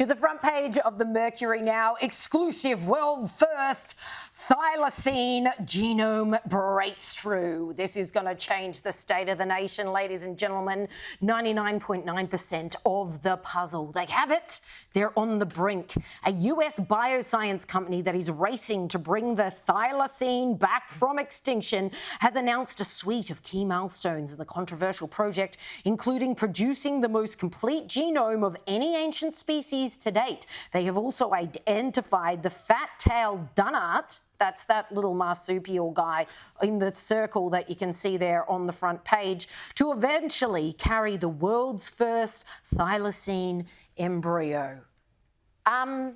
To the front page of the Mercury now, exclusive world first thylacine genome breakthrough. This is going to change the state of the nation, ladies and gentlemen. 99.9% of the puzzle. They have it. They're on the brink. A US bioscience company that is racing to bring the thylacine back from extinction has announced a suite of key milestones in the controversial project, including producing the most complete genome of any ancient species to date. They have also identified the fat-tailed dunnart. That's that little marsupial guy in the circle that you can see there on the front page, to eventually carry the world's first thylacine embryo. Can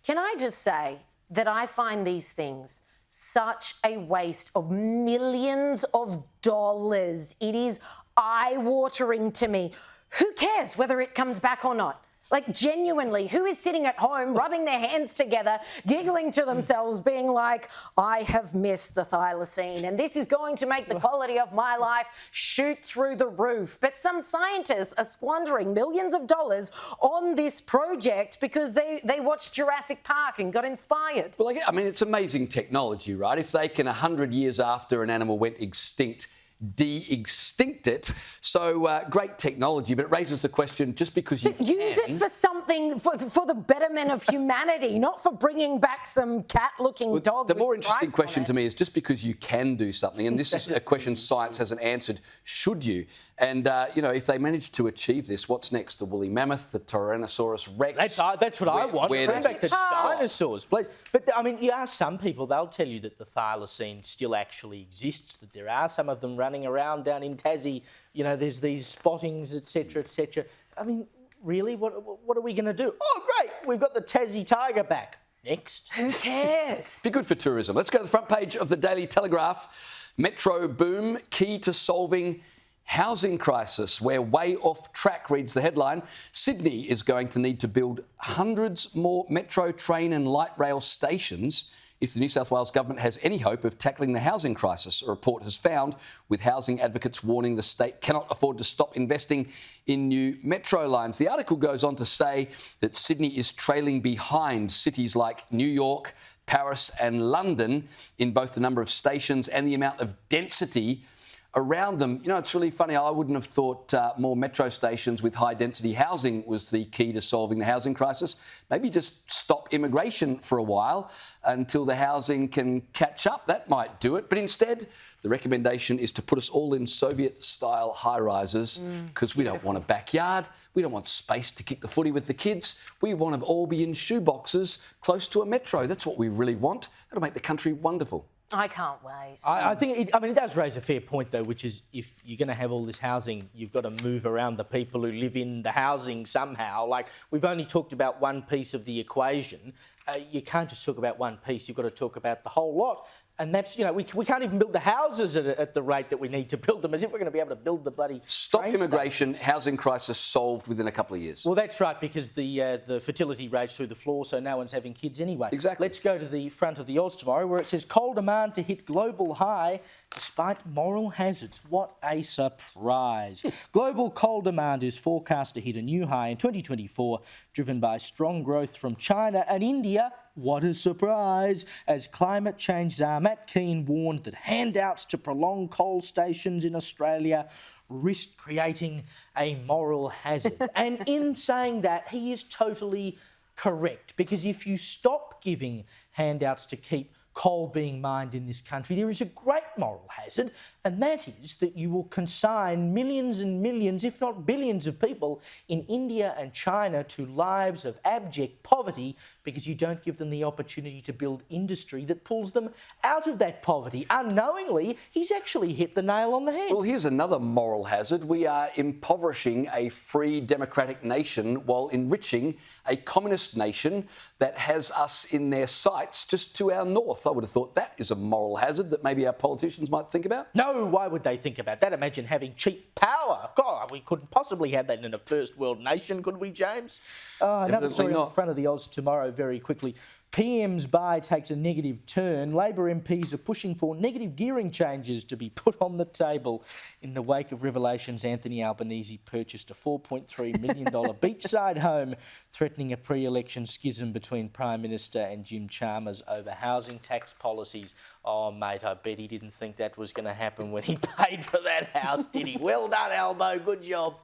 I just say that I find these things such a waste of millions of dollars. It is eye-watering to me. Who cares whether it comes back or not? Like, genuinely, who is sitting at home, rubbing their hands together, giggling to themselves, being like, I have missed the thylacine, and this is going to make the quality of my life shoot through the roof. But some scientists are squandering millions of dollars on this project because they watched Jurassic Park and got inspired. Well, I mean, it's amazing technology, right? If they can, 100 years after an animal went extinct, de-extinct it. So great technology, but it raises the question, just because you use it for something, for the betterment of humanity, not for bringing back some cat-looking dog. The more interesting question to me is, just because you can do something, and this is a question science hasn't answered, should you? And, you know, if they manage to achieve this, what's next? The woolly mammoth, the Tyrannosaurus rex? That's what I want. Where Bring back the dinosaurs, please. But, I mean, you ask some people, they'll tell you that the thylacine still actually exists, that there are some of them running around down in Tassie. You know, there's these spottings, etc., etc. I mean, really, what are we going to do? Oh, great, we've got the Tassie tiger back. Next. Who cares? Be good for tourism. Let's go to the front page of the Daily Telegraph. Metro boom, key to solving housing crisis. We're way off track, reads the headline. Sydney is going to need to build hundreds more metro, train and light rail stations if the New South Wales government has any hope of tackling the housing crisis, a report has found, with housing advocates warning the state cannot afford to stop investing in new metro lines. The article goes on to say that Sydney is trailing behind cities like New York, Paris and London in both the number of stations and the amount of density around them. You know, it's really funny. I wouldn't have thought more metro stations with high-density housing was the key to solving the housing crisis. Maybe just stop immigration for a while until the housing can catch up. That might do it. But instead, the recommendation is to put us all in Soviet-style high-rises because we don't want a backyard. We don't want space to kick the footy with the kids. We want to all be in shoeboxes close to a metro. That's what we really want. It'll make the country wonderful. I can't wait. I think it does raise a fair point, though, which is if you're going to have all this housing, you've got to move around the people who live in the housing somehow. Like, we've only talked about one piece of the equation. You can't just talk about one piece. You've got to talk about the whole lot. And that's, you know, we can't even build the houses at the rate that we need to build them, as if we're going to be able to build the bloody Stop immigration, housing crisis solved within a couple of years. Well, that's right, because the fertility rate's through the floor, so no one's having kids anyway. Exactly. Let's go to the front of the Oz Tomorrow, where it says coal demand to hit global high despite moral hazards. What a surprise. Global coal demand is forecast to hit a new high in 2024, driven by strong growth from China and India. What a surprise. As climate change czar Matt Keane warned that handouts to prolong coal stations in Australia risk creating a moral hazard. And in saying that, he is totally correct, because if you stop giving handouts to keep coal being mined in this country, there is a great moral hazard, and that is that you will consign millions and millions, if not billions of people in India and China to lives of abject poverty because you don't give them the opportunity to build industry that pulls them out of that poverty. Unknowingly, he's actually hit the nail on the head. Well, here's another moral hazard. We are impoverishing a free democratic nation while enriching a communist nation that has us in their sights just to our north. I would have thought that is a moral hazard that maybe our politicians might think about. No, why would they think about that? Imagine having cheap power. God, we couldn't possibly have that in a first world nation, could we, James? Another story on the front of the Oz Tomorrow very quickly. PM's buy takes a negative turn. Labor MPs are pushing for negative gearing changes to be put on the table. In the wake of revelations, Anthony Albanese purchased a $4.3 million beachside home, threatening a pre-election schism between Prime Minister and Jim Chalmers over housing tax policies. Oh, mate, I bet he didn't think that was going to happen when he paid for that house, did he? Well done, Albo. Good job.